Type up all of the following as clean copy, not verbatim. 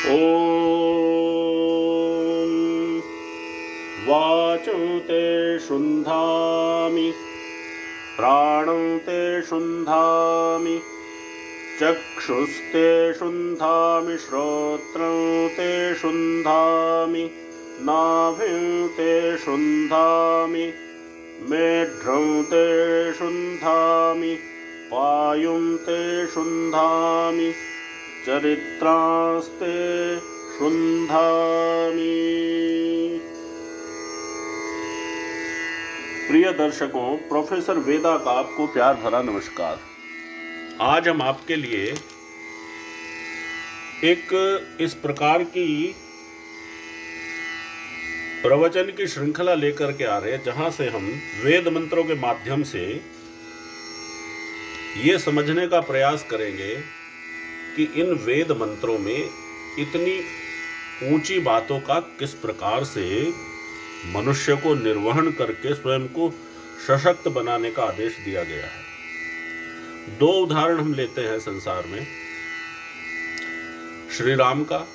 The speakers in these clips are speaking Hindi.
ॐ वाचं ते शुन्धामि, प्राणं ते शुन्धामि, चक्षुस्ते शुन्धामि, श्रोत्रं ते शुन्धामि, नाभिं ते शुन्धामि, मेढ्रं ते शुन्धामि, पायुं ते शुन्धामि, चरित्रांस्ते शुन्धामि। प्रिय दर्शकों, प्रोफेसर वेदा का आपको प्यार भरा नमस्कार। आज हम आपके लिए एक इस प्रकार की प्रवचन की श्रृंखला लेकर के आ रहे हैं, जहां से हम वेद मंत्रों के माध्यम से ये समझने का प्रयास करेंगे कि इन वेद मंत्रों में इतनी ऊंची बातों का किस प्रकार से मनुष्य को निर्वहन करके स्वयं को सशक्त बनाने का आदेश दिया गया है। दो उदाहरण हम लेते हैं संसार में। श्री राम का,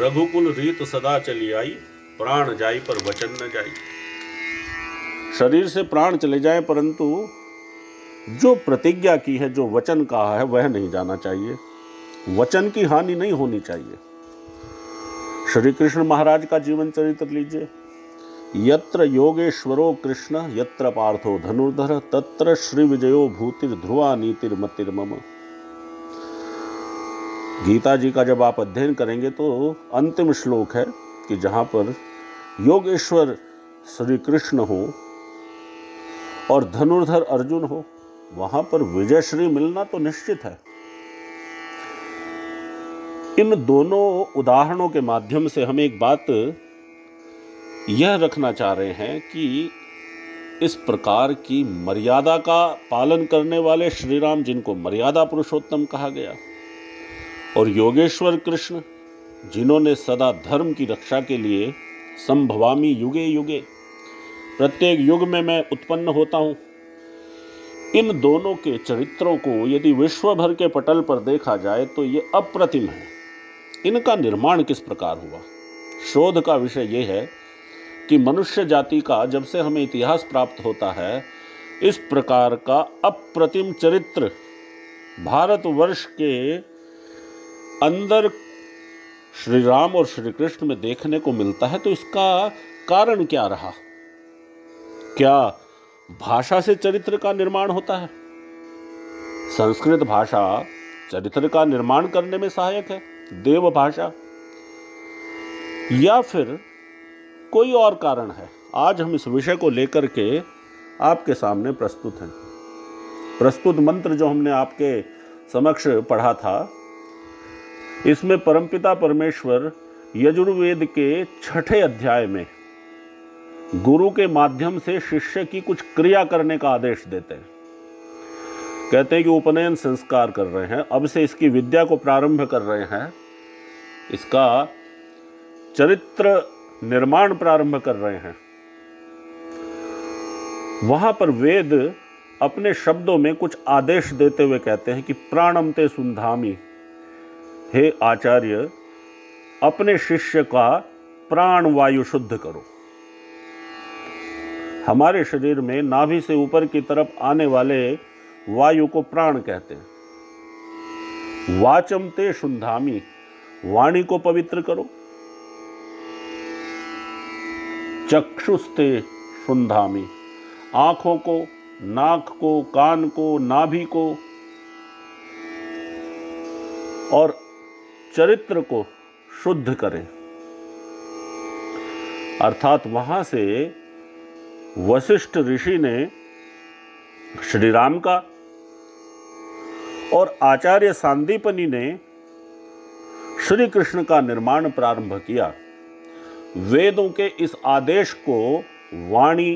रघुकुल रीत सदा चली आई, प्राण जाई पर वचन न जाई। शरीर से प्राण चले जाए परंतु जो प्रतिज्ञा की है, जो वचन कहा है, वह नहीं जाना चाहिए। वचन की हानि नहीं होनी चाहिए। श्री कृष्ण महाराज का जीवन चरित्र लीजिए। यत्र योगेश्वरो कृष्ण यत्र पार्थो धनुर्धर तत्र श्री विजयो भूतिर ध्रुवा नीतिर मतिर मम। गीता जी का जब आप अध्ययन करेंगे तो अंतिम श्लोक है कि जहां पर योगेश्वर श्री कृष्ण हो और धनुर्धर अर्जुन हो, वहां पर विजय श्री मिलना तो निश्चित है। इन दोनों उदाहरणों के माध्यम से हम एक बात यह रखना चाह रहे हैं कि इस प्रकार की मर्यादा का पालन करने वाले श्री राम, जिनको मर्यादा पुरुषोत्तम कहा गया, और योगेश्वर कृष्ण, जिन्होंने सदा धर्म की रक्षा के लिए संभवामि युगे युगे, प्रत्येक युग में मैं उत्पन्न होता हूं, इन दोनों के चरित्रों को यदि विश्व भर के पटल पर देखा जाए तो ये अप्रतिम है। इनका निर्माण किस प्रकार हुआ? शोध का विषय यह है कि मनुष्य जाति का जब से हमें इतिहास प्राप्त होता है, इस प्रकार का अप्रतिम चरित्र भारतवर्ष के अंदर श्री राम और श्री कृष्ण में देखने को मिलता है। तो इसका कारण क्या रहा? क्या भाषा से चरित्र का निर्माण होता है? संस्कृत भाषा चरित्र का निर्माण करने में सहायक है, देव भाषा, या फिर कोई और कारण है? आज हम इस विषय को लेकर के आपके सामने प्रस्तुत हैं। प्रस्तुत मंत्र जो हमने आपके समक्ष पढ़ा था, इसमें परमपिता परमेश्वर यजुर्वेद के 6ठे अध्याय में गुरु के माध्यम से शिष्य की कुछ क्रिया करने का आदेश देते हैं। कहते हैं कि उपनयन संस्कार कर रहे हैं, अब से इसकी विद्या को प्रारंभ कर रहे हैं, इसका चरित्र निर्माण प्रारंभ कर रहे हैं। वहां पर वेद अपने शब्दों में कुछ आदेश देते हुए कहते हैं कि प्राणम ते सुंधामी, हे आचार्य, अपने शिष्य का प्राण वायु शुद्ध करो। हमारे शरीर में नाभि से ऊपर की तरफ आने वाले वायु को प्राण कहते हैं। वाचम ते शुन्धामि, वाणी को पवित्र करो। चक्षुस्ते शुन्धामि, आंखों को, नाक को, कान को, नाभि को और चरित्र को शुद्ध करें। अर्थात वहां से वशिष्ठ ऋषि ने श्री राम का और आचार्य सांदीपनि ने श्री कृष्ण का निर्माण प्रारंभ किया। वेदों के इस आदेश को वाणी,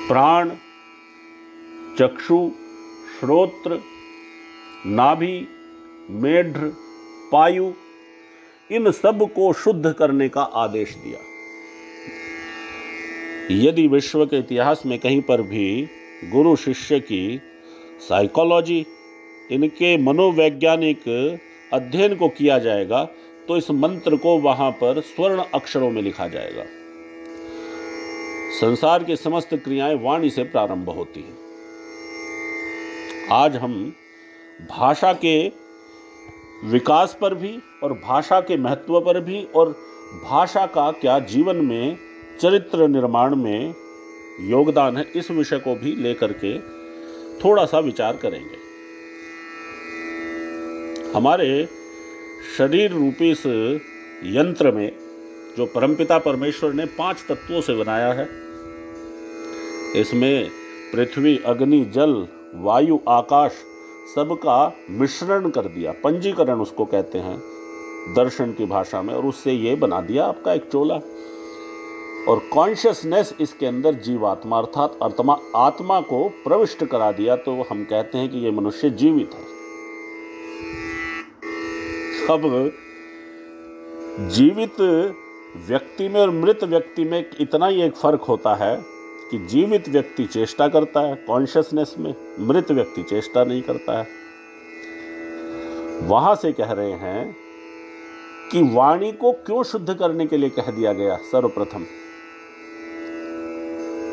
प्राण, चक्षु, श्रोत्र, नाभि, मेढ्र, पायु, इन सब को शुद्ध करने का आदेश दिया। यदि विश्व के इतिहास में कहीं पर भी गुरु शिष्य की साइकोलॉजी, इनके मनोवैज्ञानिक अध्ययन को किया जाएगा तो इस मंत्र को वहां पर स्वर्ण अक्षरों में लिखा जाएगा। संसार की समस्त क्रियाएं वाणी से प्रारंभ होती हैं। आज हम भाषा के विकास पर भी और भाषा के महत्व पर भी और भाषा का क्या जीवन में चरित्र निर्माण में योगदान है, इस विषय को भी लेकर के थोड़ा सा विचार करेंगे। हमारे शरीर रूपी इस यंत्र में जो परमपिता परमेश्वर ने 5 तत्वों से बनाया है, इसमें पृथ्वी, अग्नि, जल, वायु, आकाश सबका मिश्रण कर दिया, पंजीकरण उसको कहते हैं दर्शन की भाषा में, और उससे ये बना दिया आपका एक चोला। और कॉन्शियसनेस इसके अंदर जीवात्मा अर्थात आत्मा को प्रविष्ट करा दिया, तो हम कहते हैं कि ये मनुष्य जीवित है। अब जीवित व्यक्ति में और मृत व्यक्ति में इतना ही एक फर्क होता है कि जीवित व्यक्ति चेष्टा करता है कॉन्शियसनेस में, मृत व्यक्ति चेष्टा नहीं करता है। वहां से कह रहे हैं कि वाणी को क्यों शुद्ध करने के लिए कह दिया गया। सर्वप्रथम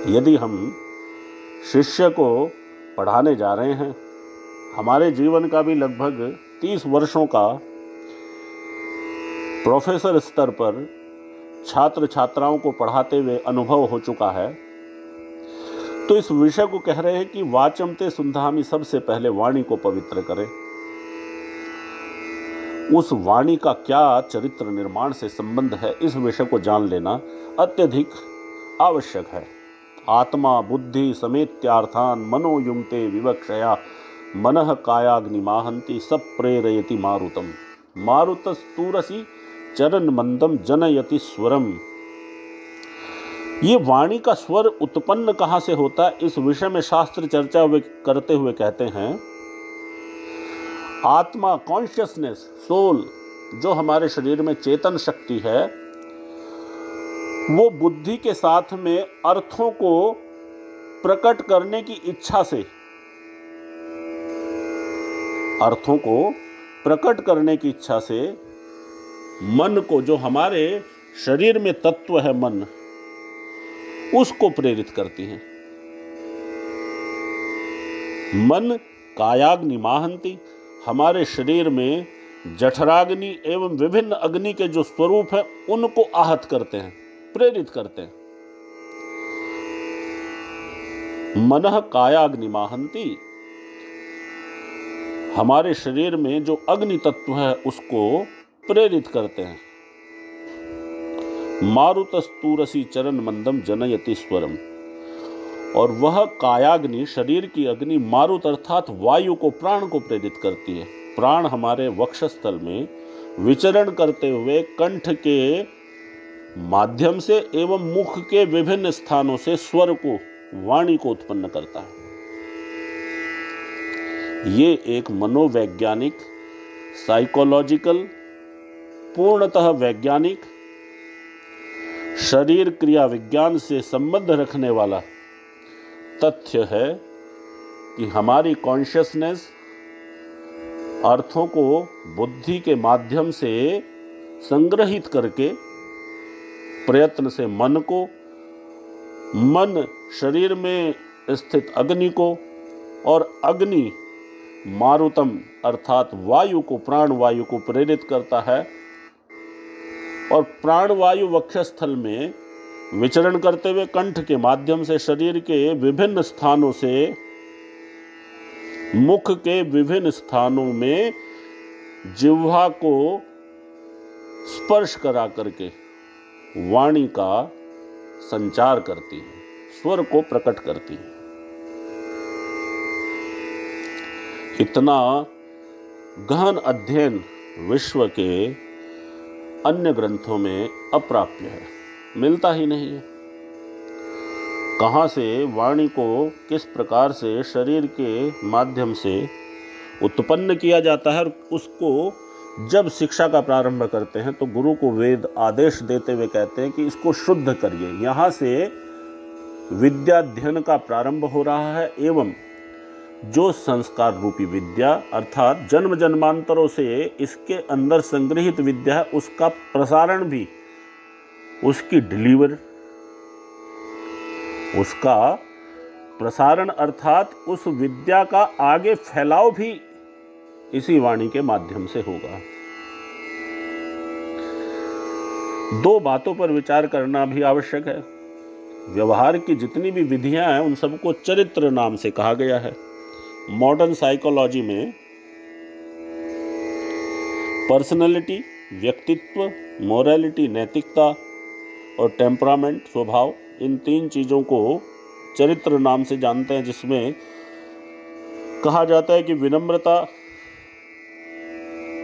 यदि हम शिष्य को पढ़ाने जा रहे हैं, हमारे जीवन का भी लगभग 30 वर्षों का प्रोफेसर स्तर पर छात्र छात्राओं को पढ़ाते हुए अनुभव हो चुका है, तो इस विषय को कह रहे हैं कि वाचमते सुंधामी, सबसे पहले वाणी को पवित्र करें। उस वाणी का क्या चरित्र निर्माण से संबंध है, इस विषय को जान लेना अत्यधिक आवश्यक है। आत्मा बुद्धि समेत्यार्थान मनो युंक्ते विवक्षया मनः कायाग्निमाहन्ति सब प्रेरयति मारुतम मारुतस्तूरसी चरण मंदम जनयति स्वरम। ये वाणी का स्वर उत्पन्न कहां से होता है, इस विषय में शास्त्र चर्चा करते हुए कहते हैं आत्मा, कॉन्शियसनेस, सोल, जो हमारे शरीर में चेतन शक्ति है, वो बुद्धि के साथ में अर्थों को प्रकट करने की इच्छा से, अर्थों को प्रकट करने की इच्छा से मन को, जो हमारे शरीर में तत्व है मन, उसको प्रेरित करती हैं। मन कायाग्नि माहंती, हमारे शरीर में जठराग्नि एवं विभिन्न अग्नि के जो स्वरूप है उनको आहत करते हैं, प्रेरित करते हैं। मनः कायाग्नि माहंती, हमारे शरीर में जो अग्नि तत्व है उसको प्रेरित करते हैं। मारुतस्तूरसी चरण मंदम जनयति स्वरम, और वह कायाग्नि, शरीर की अग्नि, मारुत अर्थात वायु को, प्राण को प्रेरित करती है। प्राण हमारे वक्षस्थल में विचरण करते हुए कंठ के माध्यम से एवं मुख के विभिन्न स्थानों से स्वर को, वाणी को उत्पन्न करता है। ये एक मनोवैज्ञानिक, साइकोलॉजिकल, पूर्णतः वैज्ञानिक, शरीर क्रिया विज्ञान से संबंध रखने वाला तथ्य है कि हमारी कॉन्शियसनेस अर्थों को बुद्धि के माध्यम से संग्रहित करके, प्रयत्न से मन को, मन शरीर में स्थित अग्नि को, और अग्नि मारुतम अर्थात वायु को, प्राण वायु को प्रेरित करता है। और प्राणवायु वक्षस्थल में विचरण करते हुए कंठ के माध्यम से शरीर के विभिन्न स्थानों से, मुख के विभिन्न स्थानों में जिह्वा को स्पर्श करा करके वाणी का संचार करती है, स्वर को प्रकट करती है। इतना गहन अध्ययन विश्व के अन्य ग्रंथों में अप्राप्य है, मिलता ही नहीं है। कहाँ से वाणी को किस प्रकार से शरीर के माध्यम से उत्पन्न किया जाता है, और उसको जब शिक्षा का प्रारंभ करते हैं तो गुरु को वेद आदेश देते हुए कहते हैं कि इसको शुद्ध करिए। यहाँ से विद्याध्ययन का प्रारंभ हो रहा है एवं जो संस्कार रूपी विद्या अर्थात जन्म जन्मांतरों से इसके अंदर संग्रहित विद्या है, उसका प्रसारण भी, उसकी डिलीवर, उसका प्रसारण अर्थात उस विद्या का आगे फैलाव भी इसी वाणी के माध्यम से होगा। दो बातों पर विचार करना भी आवश्यक है। व्यवहार की जितनी भी विधियां हैं उन सबको चरित्र नाम से कहा गया है। मॉडर्न साइकोलॉजी में पर्सनैलिटी, व्यक्तित्व, मोरालिटी, नैतिकता और टेम्परामेंट, स्वभाव, इन तीन चीज़ों को चरित्र नाम से जानते हैं, जिसमें कहा जाता है कि विनम्रता,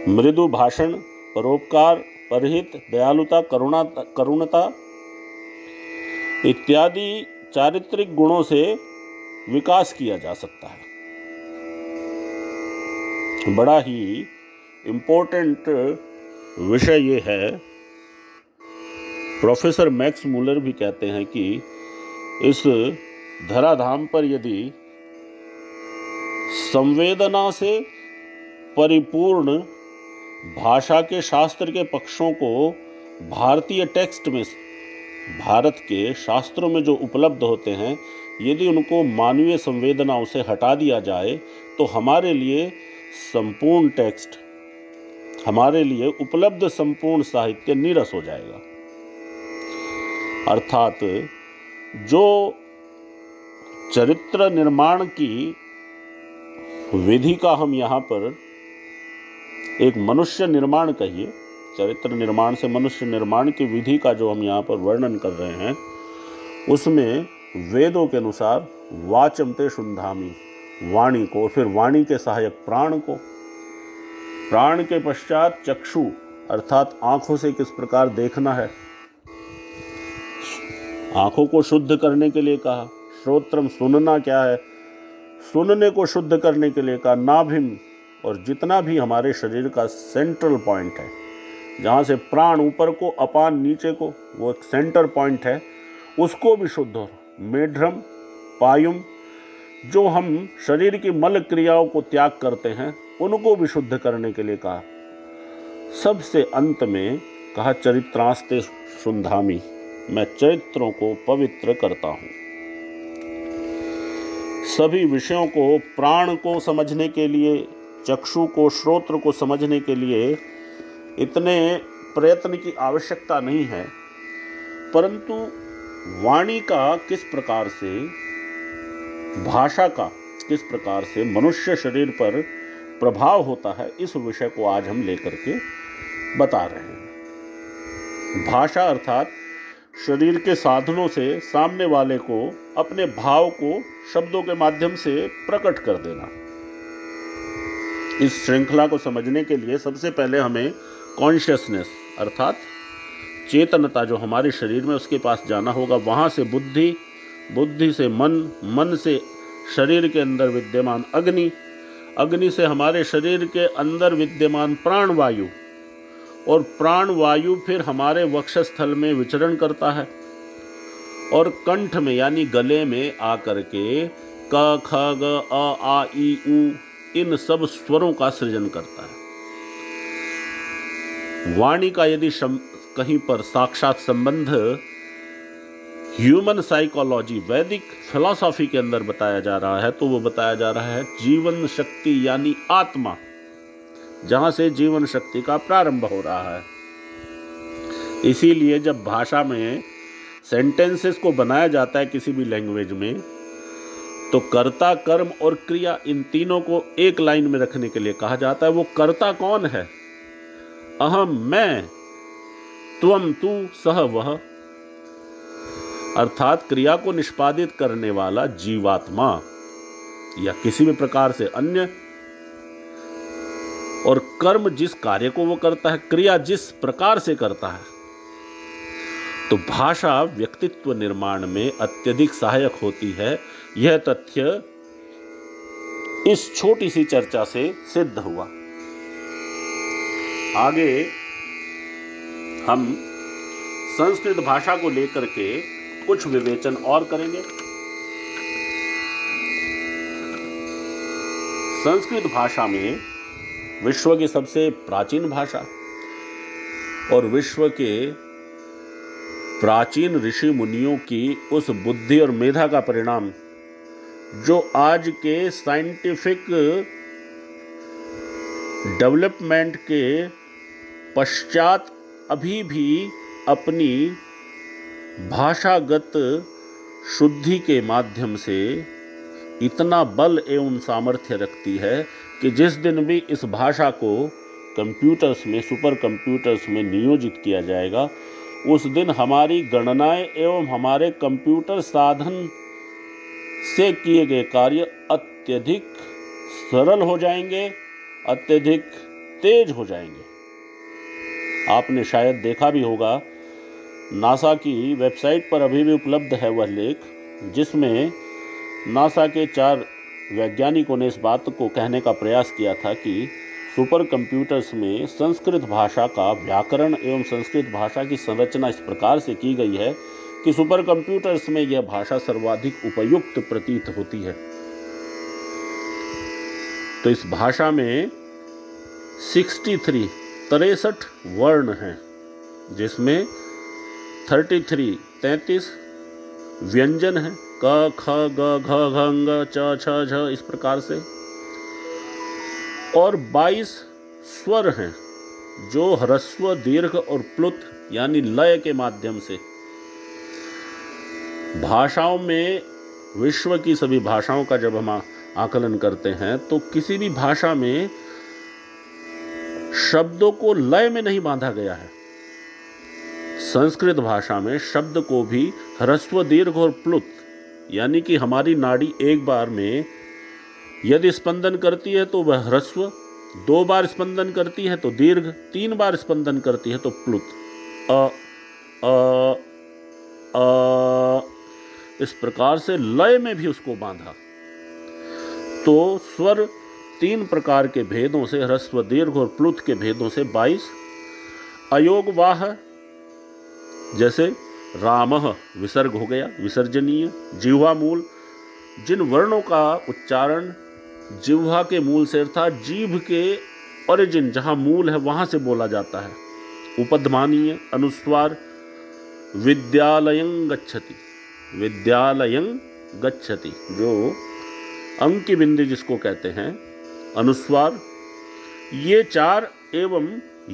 मृदु भाषण, परोपकार, परहित, दयालुता, करुणता इत्यादि चारित्रिक गुणों से विकास किया जा सकता है। बड़ा ही इम्पोर्टेंट विषय ये है। प्रोफेसर मैक्स मूलर भी कहते हैं कि इस धराधाम पर यदि संवेदना से परिपूर्ण भाषा के शास्त्र के पक्षों को भारतीय टेक्स्ट में, भारत के शास्त्रों में जो उपलब्ध होते हैं, यदि उनको मानवीय संवेदनाओं से हटा दिया जाए तो हमारे लिए संपूर्ण टेक्स्ट, हमारे लिए उपलब्ध संपूर्ण साहित्य नीरस हो जाएगा। अर्थात जो चरित्र निर्माण की विधि का हम यहाँ पर एक मनुष्य निर्माण कहिए, चरित्र निर्माण से मनुष्य निर्माण की विधि का जो हम यहाँ पर वर्णन कर रहे हैं, उसमें वेदों के अनुसार वाचमते शुंधामी, वाणी को, फिर वाणी के सहायक प्राण को, प्राण के पश्चात चक्षु अर्थात आंखों से किस प्रकार देखना है, आंखों को शुद्ध करने के लिए कहा। श्रोत्रम, सुनना क्या है, सुनने को शुद्ध करने के लिए कहा। नाभिम, और जितना भी हमारे शरीर का सेंट्रल पॉइंट है, जहाँ से प्राण ऊपर को, अपान नीचे को, वो एक सेंटर पॉइंट है, उसको भी शुद्ध हो। मेढ्रम, पायुम, जो हम शरीर की मल क्रियाओं को त्याग करते हैं, उनको भी शुद्ध करने के लिए कहा। सबसे अंत में कहा चरित्रास्ते शुंधामी, मैं चरित्रों को पवित्र करता हूँ। सभी विषयों को, प्राण को समझने के लिए, चक्षु को, श्रोत्र को समझने के लिए इतने प्रयत्न की आवश्यकता नहीं है, परंतु वाणी का किस प्रकार से, भाषा का किस प्रकार से मनुष्य शरीर पर प्रभाव होता है, इस विषय को आज हम लेकर के बता रहे हैं। भाषा अर्थात शरीर के साधनों से सामने वाले को अपने भाव को शब्दों के माध्यम से प्रकट कर देना। इस श्रृंखला को समझने के लिए सबसे पहले हमें कॉन्शियसनेस अर्थात चेतनता जो हमारे शरीर में, उसके पास जाना होगा। वहाँ से बुद्धि, बुद्धि से मन, मन से शरीर के अंदर विद्यमान अग्नि, अग्नि से हमारे शरीर के अंदर विद्यमान प्राणवायु, और प्राणवायु फिर हमारे वक्षस्थल में विचरण करता है और कंठ में यानी गले में आकर के क, ख, ग, अ, आ, ई, उ इन सब स्वरों का सृजन करता है। वाणी का यदि कहीं पर साक्षात संबंध ह्यूमन साइकोलॉजी, वैदिक फिलॉसफी के अंदर बताया जा रहा है, तो वो बताया जा रहा है जीवन शक्ति यानी आत्मा, जहां से जीवन शक्ति का प्रारंभ हो रहा है। इसीलिए जब भाषा में सेंटेंसेस को बनाया जाता है किसी भी लैंग्वेज में, तो कर्ता, कर्म और क्रिया, इन तीनों को एक लाइन में रखने के लिए कहा जाता है। वो कर्ता कौन है? अहम, मैं, त्वम, तू, सह, वह, अर्थात क्रिया को निष्पादित करने वाला जीवात्मा या किसी भी प्रकार से अन्य, और कर्म जिस कार्य को वो करता है, क्रिया जिस प्रकार से करता है। तो भाषा व्यक्तित्व निर्माण में अत्यधिक सहायक होती है। यह तथ्य इस छोटी सी चर्चा से सिद्ध हुआ। आगे हम संस्कृत भाषा को लेकर के कुछ विवेचन और करेंगे। संस्कृत भाषा में विश्व की सबसे प्राचीन भाषा और विश्व के प्राचीन ऋषि मुनियों की उस बुद्धि और मेधा का परिणाम जो आज के साइंटिफिक डेवलपमेंट के पश्चात अभी भी अपनी भाषागत शुद्धि के माध्यम से इतना बल एवं सामर्थ्य रखती है कि जिस दिन भी इस भाषा को कंप्यूटर्स में, सुपर कंप्यूटर्स में नियोजित किया जाएगा, उस दिन हमारी गणनाएं एवं हमारे कंप्यूटर साधन से किए गए कार्य अत्यधिक सरल हो जाएंगे, अत्यधिक तेज हो जाएंगे। आपने शायद देखा भी होगा, नासा की वेबसाइट पर अभी भी उपलब्ध है वह लेख, जिसमें नासा के 4 वैज्ञानिकों ने इस बात को कहने का प्रयास किया था कि सुपर कंप्यूटर्स में संस्कृत भाषा का व्याकरण एवं संस्कृत भाषा की संरचना इस प्रकार से की गई है कि सुपर कंप्यूटर्स में यह भाषा सर्वाधिक उपयुक्त प्रतीत होती है। तो इस भाषा में 63 वर्ण हैं, जिसमें 33 व्यंजन हैं, क ख ग घ घ ङ च छ झ, इस प्रकार से, और 22 स्वर हैं जो ह्रस्व, दीर्घ और प्लुत यानी लय के माध्यम से भाषाओं में, विश्व की सभी भाषाओं का जब हम आकलन करते हैं तो किसी भी भाषा में शब्दों को लय में नहीं बांधा गया है। संस्कृत भाषा में शब्द को भी ह्रस्व, दीर्घ और प्लुत यानी कि हमारी नाड़ी एक बार में यदि स्पंदन करती है तो वह ह्रस्व, 2 बार स्पंदन करती है तो दीर्घ, 3 बार स्पंदन करती है तो प्लुत। इस प्रकार से लय में भी उसको बांधा। तो स्वर 3 प्रकार के भेदों से, ह्रस्व, दीर्घ और प्लुत के भेदों से 22। अयोगवाह, जैसे रामः विसर्ग हो गया, विसर्जनीय। जिह्वा मूल, जिन वर्णों का उच्चारण जिह्वा के मूल से अर्थात जीभ के ओरिजिन जहाँ मूल है वहाँ से बोला जाता है। उपध्मानीय, अनुस्वार। विद्यालयं गच्छति, विद्यालयं गच्छति, जो अंक की बिंदी जिसको कहते हैं, अनुस्वार। ये 4 एवं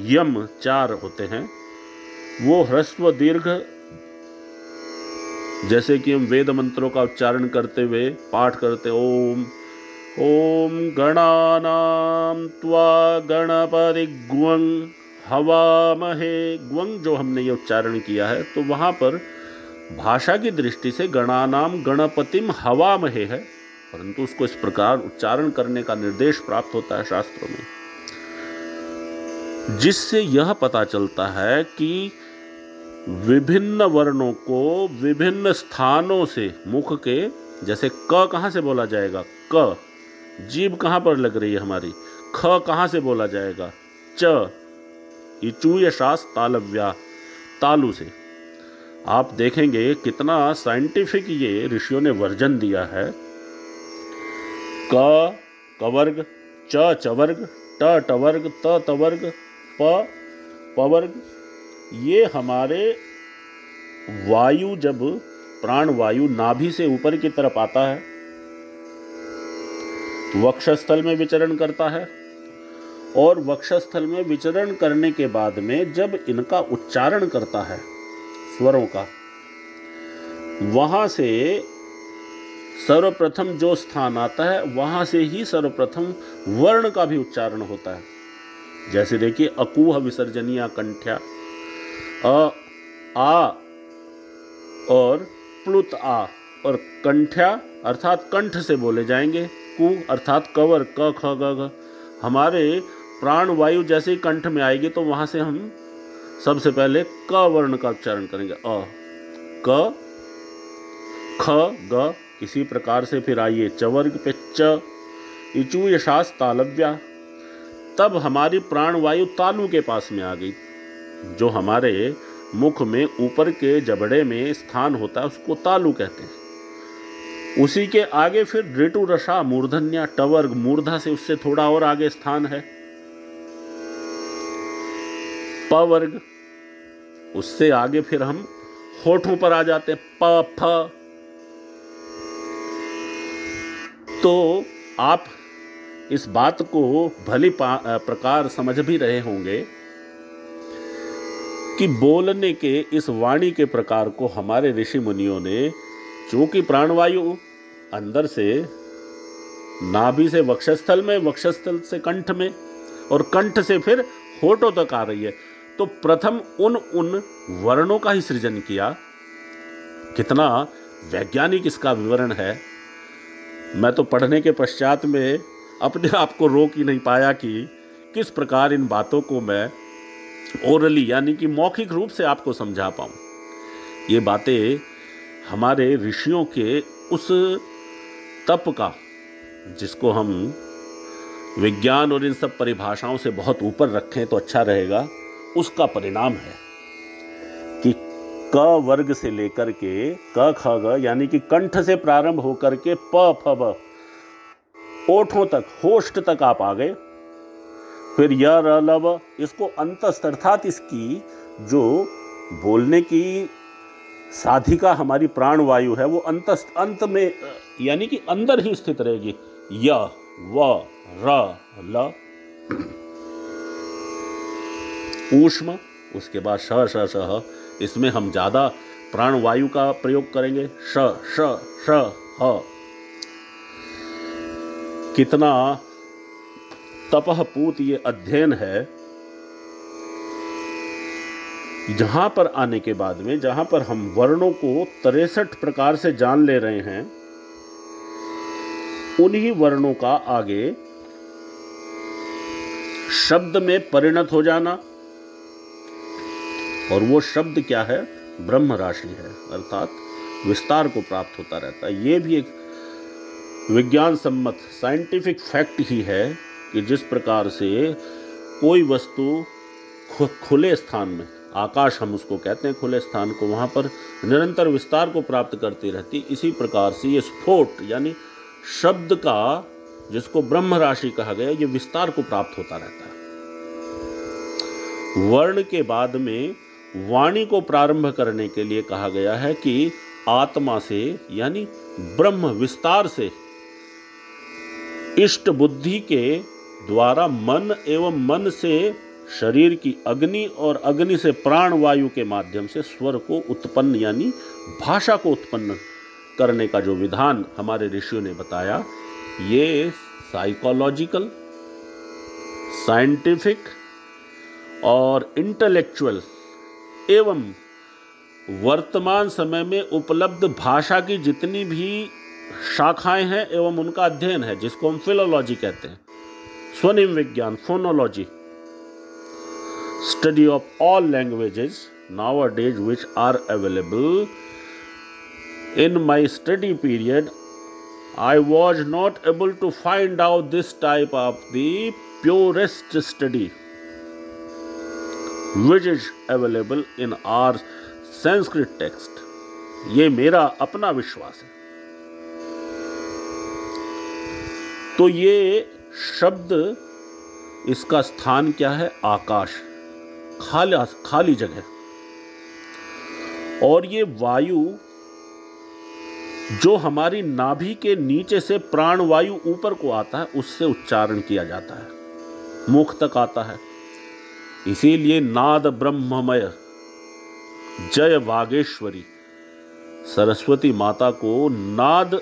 यम 4 होते हैं। वो ह्रस्व, दीर्घ, जैसे कि हम वेद मंत्रों का उच्चारण करते हुए पाठ करते, ओम ओम गणानां त्वा गणपति ग्वं हवामहे, ग्वं जो हमने ये उच्चारण किया है, तो वहाँ पर भाषा की दृष्टि से गणानाम गणपतिम हवामहे है, परंतु उसको इस प्रकार उच्चारण करने का निर्देश प्राप्त होता है शास्त्रों में, जिससे यह पता चलता है कि विभिन्न वर्णों को विभिन्न स्थानों से, मुख के, जैसे क कहाँ से बोला जाएगा, क, जीभ कहाँ पर लग रही है हमारी, ख कहाँ से बोला जाएगा, च, इचूय शास तालव्या, तालु से। आप देखेंगे कितना साइंटिफिक ये ऋषियों ने वर्जन दिया है। क कवर्ग, च चवर्ग, ट टवर्ग, त तवर्ग, प पवर्ग। ये हमारे वायु, जब प्राण वायु नाभि से ऊपर की तरफ आता है, वक्षस्थल में विचरण करता है, और वक्षस्थल में विचरण करने के बाद में जब इनका उच्चारण करता है स्वरों का, वहां से सर्वप्रथम जो स्थान आता है वहां से ही सर्वप्रथम वर्ण का भी उच्चारण होता है। जैसे देखिए, अकूह विसर्जनीय कंठ्या, अ आ और प्लुत आ, और कंठ्या अर्थात कंठ से बोले जाएंगे, कु अर्थात कवर, क ख ग घ। हमारे प्राण वायु जैसे ही कंठ में आएगी तो वहां से हम सबसे पहले क वर्ण का उच्चारण करेंगे, अ, क, ख, ग। इसी प्रकार से फिर आइए चवर्ग पे च, इचू यशास तालव्या। तब हमारी प्राण वायु तालु के पास में आ गई, जो हमारे मुख में ऊपर के जबड़े में स्थान होता है उसको तालु कहते हैं। उसी के आगे फिर ऋतु रसा मूर्धन्या टवर्ग, मूर्धा से उससे थोड़ा और आगे स्थान है पवर्ग, उससे आगे फिर हम होठों पर आ जाते हैं प फ। तो आप इस बात को भली प्रकार समझ भी रहे होंगे कि बोलने के इस वाणी के प्रकार को हमारे ऋषि मुनियों ने, चूंकि प्राणवायु अंदर से नाभि से वक्षस्थल में, वक्षस्थल से कंठ में और कंठ से फिर होठों तक आ रही है, तो प्रथम उन वर्णों का ही सृजन किया। कितना वैज्ञानिक इसका विवरण है। मैं तो पढ़ने के पश्चात में अपने आप को रोक ही नहीं पाया कि किस प्रकार इन बातों को मैं ओरली यानी कि मौखिक रूप से आपको समझा पाऊं। ये बातें हमारे ऋषियों के उस तप का, जिसको हम विज्ञान और इन सब परिभाषाओं से बहुत ऊपर रखें तो अच्छा रहेगा, उसका परिणाम है कि क वर्ग से लेकर के क ख ग यानी कि कंठ से प्रारंभ होकर के प फ ब ओठों तक, होष्ठ तक आप आ गए। फिर य र ल व, इसको अंतस्थ अर्थात इसकी जो बोलने की साधिका हमारी प्राणवायु है वो अंतस्थ, अंत में यानी कि अंदर ही स्थित रहेगी। य व र ल ऊष्म, उसके बाद श श श ह, इसमें हम ज़्यादा प्राणवायु का प्रयोग करेंगे। श श श ह। कितना तपःपूत ये अध्ययन है। जहां पर आने के बाद में, जहां पर हम वर्णों को 63 प्रकार से जान ले रहे हैं, उन्हीं वर्णों का आगे शब्द में परिणत हो जाना, और वो शब्द क्या है? ब्रह्म राशि है, अर्थात विस्तार को प्राप्त होता रहता है। ये भी एक विज्ञान सम्मत साइंटिफिक फैक्ट ही है कि जिस प्रकार से कोई वस्तु खुले स्थान में, आकाश हम उसको कहते हैं खुले स्थान को, वहाँ पर निरंतर विस्तार को प्राप्त करती रहती, इसी प्रकार से ये स्फोट यानी शब्द का, जिसको ब्रह्म राशि कहा गया, ये विस्तार को प्राप्त होता रहता है। वर्ण के बाद में वाणी को प्रारंभ करने के लिए कहा गया है कि आत्मा से यानी ब्रह्म विस्तार से इष्ट बुद्धि के द्वारा मन एवं मन से शरीर की अग्नि और अग्नि से प्राण वायु के माध्यम से स्वर को उत्पन्न यानी भाषा को उत्पन्न करने का जो विधान हमारे ऋषियों ने बताया, ये साइकोलॉजिकल, साइंटिफिक और इंटेलेक्चुअल एवं वर्तमान समय में उपलब्ध भाषा की जितनी भी शाखाएं हैं एवं उनका अध्ययन है, जिसको हम फिलोलॉजी कहते हैं, स्वनिम विज्ञान, phonology, study of all languages nowadays which are available. In my study period, I was not able to find out this type of the purest study which is available in our Sanskrit text. ये मेरा अपना विश्वास है। तो ये शब्द, इसका स्थान क्या है? आकाश, खाली जगह। और ये वायु जो हमारी नाभि के नीचे से प्राण वायु ऊपर को आता है, उससे उच्चारण किया जाता है, मुख तक आता है। इसीलिए नाद ब्रह्ममय जय वागेश्वरी, सरस्वती माता को नाद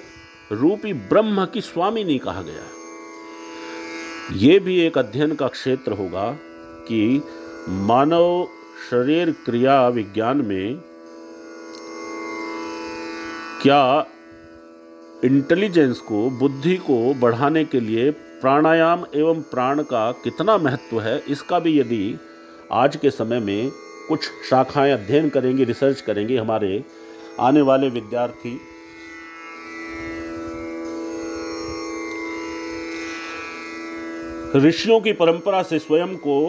रूपी ब्रह्म की स्वामिनी कहा गया है। ये भी एक अध्ययन का क्षेत्र होगा कि मानव शरीर क्रिया विज्ञान में क्या इंटेलिजेंस को, बुद्धि को बढ़ाने के लिए प्राणायाम एवं प्राण का कितना महत्व है, इसका भी यदि आज के समय में कुछ शाखाएं अध्ययन करेंगे, रिसर्च करेंगे हमारे आने वाले विद्यार्थी, ऋषियों की परंपरा से स्वयं को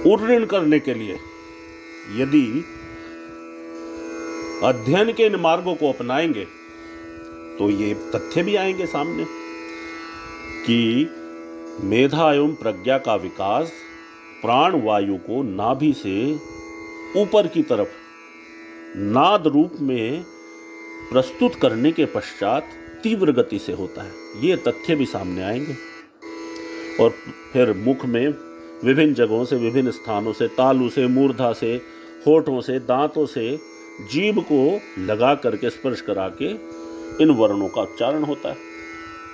उन्नयन करने के लिए यदि अध्ययन के इन मार्गों को अपनाएंगे तो ये तथ्य भी आएंगे सामने कि मेधा एवं प्रज्ञा का विकास प्राण वायु को नाभि से ऊपर की तरफ नाद रूप में प्रस्तुत करने के पश्चात तीव्र गति से होता है। ये तथ्य भी सामने आएंगे और फिर मुख में विभिन्न जगहों से, विभिन्न स्थानों से, तालू से, मूर्धा से, होठों से, दांतों से जीभ को लगा करके स्पर्श करा के इन वर्णों का उच्चारण होता है।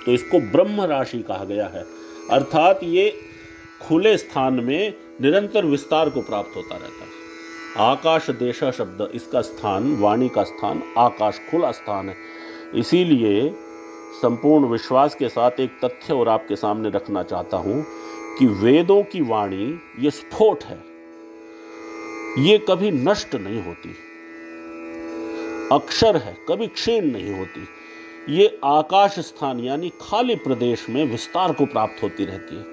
तो इसको ब्रह्म राशि कहा गया है, अर्थात ये खुले स्थान में निरंतर विस्तार को प्राप्त होता रहता है। आकाश देशा शब्द, इसका स्थान, वाणी का स्थान आकाश, खुला स्थान है। इसीलिए संपूर्ण विश्वास के साथ एक तथ्य और आपके सामने रखना चाहता हूं कि वेदों की वाणी ये स्फोट है, ये कभी नष्ट नहीं होती, अक्षर है, कभी क्षीण नहीं होती। ये आकाश स्थान यानी खाली प्रदेश में विस्तार को प्राप्त होती रहती है।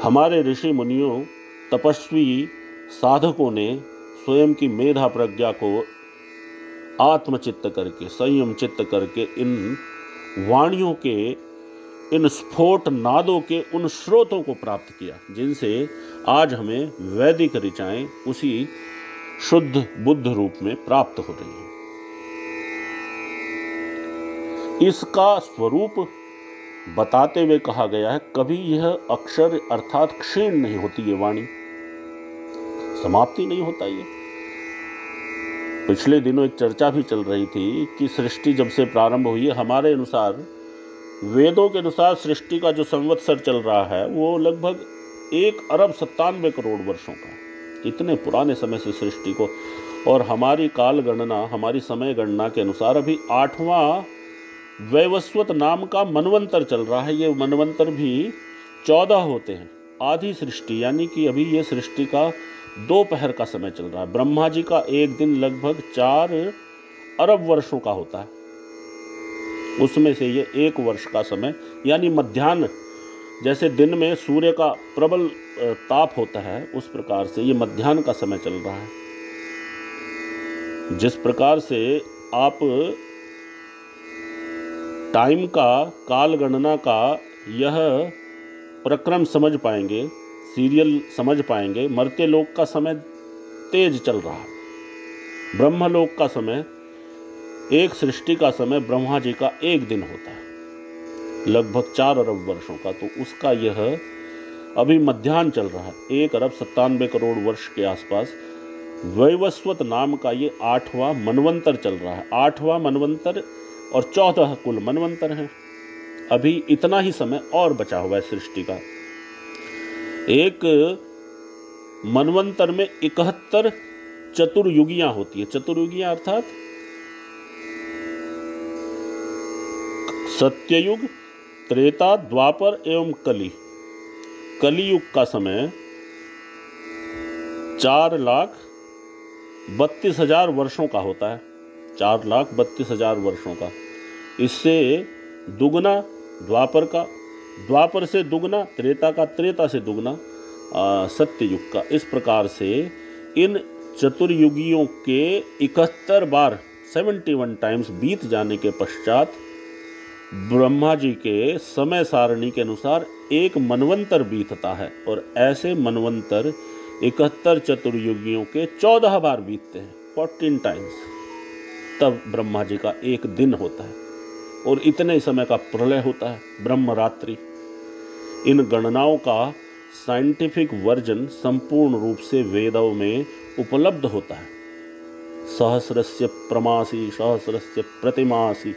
हमारे ऋषि मुनियों, तपस्वी साधकों ने स्वयं की मेधा प्रज्ञा को आत्मचित्त करके, संयम चित्त करके इन वाणियों के, इन स्फोट नादों के उन स्रोतों को प्राप्त किया जिनसे आज हमें वैदिक ऋचाएं उसी शुद्ध बुद्ध रूप में प्राप्त हो रही हैं। इसका स्वरूप बताते हुए कहा गया है, कभी यह अक्षर अर्थात क्षीण नहीं होती, ये वाणी समाप्ति नहीं होता। ये पिछले दिनों एक चर्चा भी चल रही थी कि सृष्टि जब से प्रारंभ हुई है, हमारे अनुसार, वेदों के अनुसार सृष्टि का जो संवत्सर चल रहा है वो लगभग 1,97 करोड़ वर्षों का। इतने पुराने समय से सृष्टि को, और हमारी काल गणना, हमारी समय गणना के अनुसार अभी 8वां वैवस्वत नाम का मनवंतर चल रहा है। ये मनवंतर भी 14 होते हैं। आधी सृष्टि यानी कि अभी ये सृष्टि का दोपहर का समय चल रहा है। ब्रह्मा जी का एक दिन लगभग 4 अरब वर्षों का होता है, उसमें से ये 1 वर्ष का समय यानी मध्याह्न, जैसे दिन में सूर्य का प्रबल ताप होता है उस प्रकार से ये मध्याह्न का समय चल रहा है। जिस प्रकार से आप टाइम का, काल गणना का यह प्रक्रम समझ पाएंगे, सीरियल समझ पाएंगे, मर्त्य लोक का समय तेज चल रहा है, ब्रह्मलोक का समय, एक सृष्टि का समय ब्रह्मा जी का एक दिन होता है लगभग 4 अरब वर्षों का। तो उसका यह अभी मध्याह्न चल रहा है, 1,97 करोड़ वर्ष के आसपास वैवस्वत नाम का ये 8वां मनवंतर चल रहा है। 8वां मनवंतर और 14 कुल मनवंतर हैं। अभी इतना ही समय और बचा हुआ है सृष्टि का। एक मनवंतर में 71 चतुर्युगियां होती है। चतुर्युगियां अर्थात सत्ययुग, त्रेता, द्वापर एवं कली। कलियुग का समय 4,32,000 वर्षों का होता है, 4,32,000 वर्षों का। इससे दुगना द्वापर का, द्वापर से दुगना त्रेता का, त्रेता से दुगना सत्ययुग का। इस प्रकार से इन चतुर्युगियों के 71 बार 71 टाइम्स बीत जाने के पश्चात ब्रह्मा जी के समय सारणी के अनुसार एक मनवंतर बीतता है, और ऐसे मनवंतर 71 चतुर्युगियों के 14 बार बीतते हैं, 14 टाइम्स। तब ब्रह्मा जी का एक दिन होता है और इतने समय का प्रलय होता है, ब्रह्म रात्रि। इन गणनाओं का साइंटिफिक वर्जन संपूर्ण रूप से वेदों में उपलब्ध होता है। सहस्रस्य प्रमासी सहस्रस्य प्रतिमासी,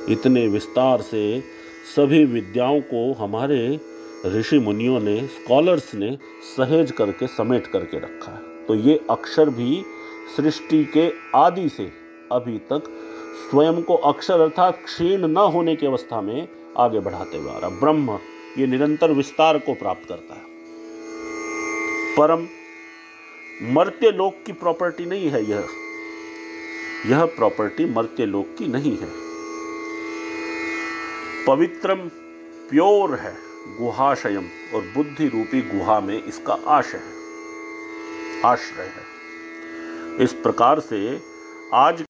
इतने विस्तार से सभी विद्याओं को हमारे ऋषि मुनियों ने, स्कॉलर्स ने सहेज करके, समेट करके रखा है। तो ये अक्षर भी सृष्टि के आदि से अभी तक स्वयं को अक्षर अर्थात क्षीण न होने की अवस्था में आगे बढ़ाते हुए आ रहा। ब्रह्म ये निरंतर विस्तार को प्राप्त करता है। परम मर्त्य लोक की प्रॉपर्टी नहीं है यह प्रॉपर्टी मर्त्य लोक की नहीं है। पवित्रम प्योर है, गुहाशयम, और बुद्धि रूपी गुहा में इसका आश्रय है। इस प्रकार से आज